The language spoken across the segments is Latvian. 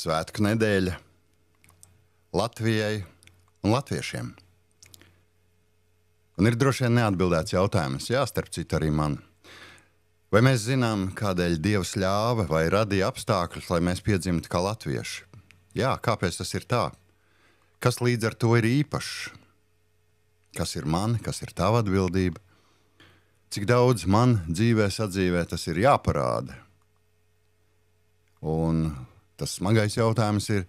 Svētku nedēļa Latvijai un latviešiem. Un ir droši vien neatbildēts jautājums, starp citu arī man. Vai mēs zinām, kādēļ Dievs ļāva vai radīja apstākļus, lai mēs piedzimtu kā latvieši? Jā, kāpēc tas ir tā? Kas līdz ar to ir īpašs? Kas ir man, kas ir tava atbildība? Cik daudz man dzīvē sadzīvē tas ir jāparāda? Un tas smagais jautājums ir,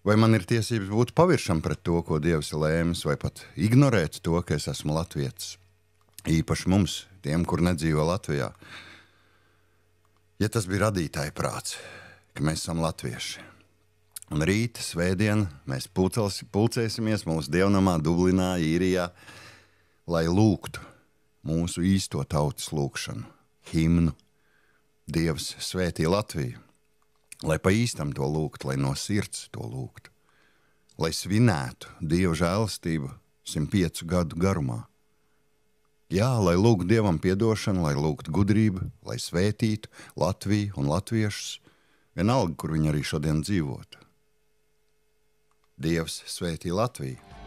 vai man ir tiesības būt paviršam pret to, ko Dievs ir lēmis, vai pat ignorēt to, ka es esmu latvietis. Īpaši mums, tiem, kur nedzīvo Latvijā. Ja tas bija radītāja prāts, ka mēs esam latvieši. Un rīt, svētdien, mēs pulcēsimies mūsu dievnamā Dublinā, Īrijā, lai lūgtu mūsu īsto tautas lūgšanu, himnu. Dievs svētī Latviju. Lai pa īstam to lūgtu, lai no sirds to lūgtu, lai svinētu Dieva žēlastību 105 gadu garumā. Jā, lai lūgtu Dievam piedošanu, lai lūgtu gudrību, lai svētītu Latviju un latviešus, vienalga, kur viņi arī šodien dzīvotu. Dievs svētī Latviju.